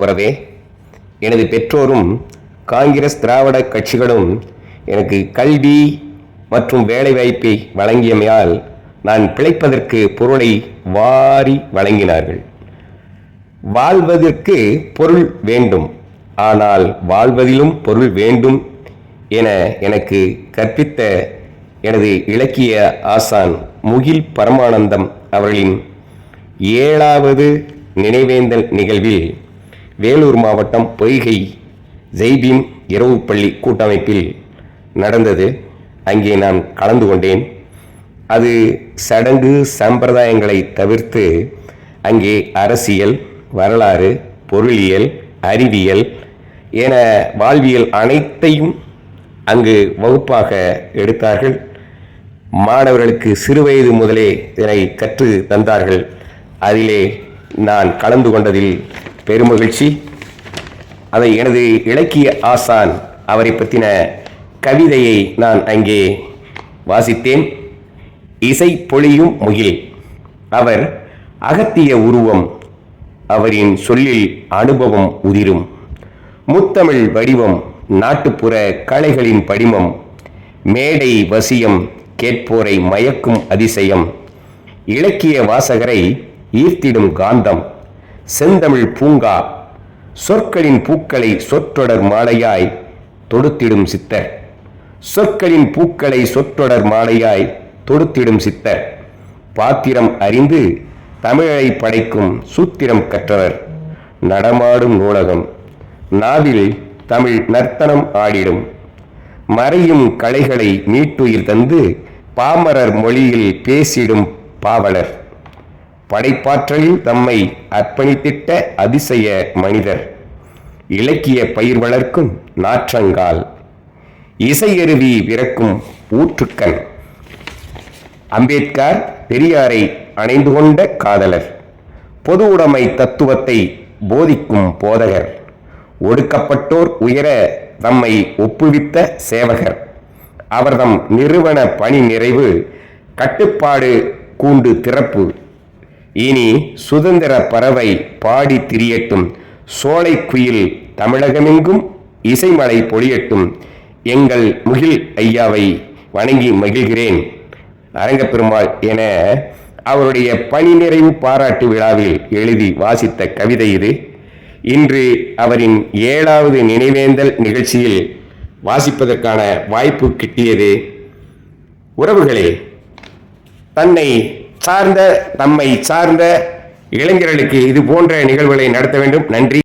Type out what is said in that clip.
உறவே, எனது பெற்றோரும் காங்கிரஸ் திராவிட கட்சிகளும் எனக்கு கல்வி மற்றும் வேலைவாய்ப்பை வழங்கியமையால் நான் பிழைப்பதற்கு பொருளை வாரி வழங்கினார்கள். வாழ்வதற்கு பொருள் வேண்டும், ஆனால் வாழ்வதிலும் பொருள் வேண்டும் என எனக்கு கற்பித்த எனது இலக்கிய ஆசான் முகில் பரமானந்தம் அவர்களின் 7வது நினைவேந்தல் நிகழ்வில் வேலூர் மாவட்டம் பொய்கை ஜெய்பீம் இரவு பள்ளி கூட்டமைப்பில் நடந்தது. அங்கே நான் கலந்து கொண்டேன். அது சடங்கு சம்பிரதாயங்களை தவிர்த்து அங்கே அரசியல், வரலாறு, பொருளியல், அறிவியல் என வாழ்வியல் அனைத்தையும் அங்கு வகுப்பாக எடுத்தார்கள். மாணவர்களுக்கு சிறுவயது முதலே இதனை கற்று தந்தார்கள். அதிலே நான் கலந்து கொண்டதில் பெருமகிழ்ச்சி. அதை எனது இலக்கிய ஆசான் அவரை பற்றின கவிதையை நான் அங்கே வாசித்தேன். இசை பொழியும் முகில், அவர் அகத்திய உருவம், அவரின் சொல்லில் அனுபவம் உதிரும். முத்தமிழ் வடிவம், நாட்டுப்புற கலைகளின் படிமம், மேடை வசியம், கேட்போரை மயக்கும் அதிசயம், இலக்கிய வாசகரை ஈர்த்திடும் காந்தம், செந்தமிழ் பூங்கா, சொற்களின் பூக்களை சொற்றொடர் மாலையாய் தொடுத்திடும் சித்தர், சொற்களின் பூக்களை சொற்றொடர் மாலையாய் தொடுத்திடும் சித்தர், பாத்திரம் அறிந்து தமிழை படைக்கும் சூத்திரம் கற்றவர், நடமாடும் நூலகம், நாவில் தமிழ் நர்த்தனம் ஆடிடும், மறையும் கலைகளை மீட்டுயிர் தந்து பாமரர் மொழியில் பேசிடும் பாவலர், படைப்பாற்றலில் தம்மை அர்ப்பணித்திட்ட அதிசய மனிதர், இலக்கிய பயிர் வளர்க்கும் நாற்றங்கால், இசையருவி விறக்கும் ஊற்றுக்கண், அம்பேத்கர் பெரியாரை அணைந்து கொண்ட காதலர், பொது உடைமை தத்துவத்தை போதிக்கும் போதகர், ஒடுக்கப்பட்டோர் உயர தம்மை ஒப்புவித்த சேவகர், அவர்தம் நிறுவன பணி நிறைவு, கட்டுப்பாடு கூண்டு திறப்பு, இனி சுதந்திர பறவை பாடி திரியட்டும், சோலை குயில் தமிழகமெங்கும் இசைமலை பொழியட்டும், எங்கள் முகில் ஐயாவை வணங்கி மகிழ்கிறேன் அரங்கப்பெருமாள் என அவருடைய பணி நிறைவு பாராட்டு விழாவில் எழுதி வாசித்த கவிதை இது. இன்று அவரின் 7வது நினைவேந்தல் நிகழ்ச்சியில் வாசிப்பதற்கான வாய்ப்பு கிட்டியது. உறவுகளே, நம்மை சார்ந்த இளைஞர்களுக்கு இது போன்ற நிகழ்வுகளை நடத்த வேண்டும். நன்றி.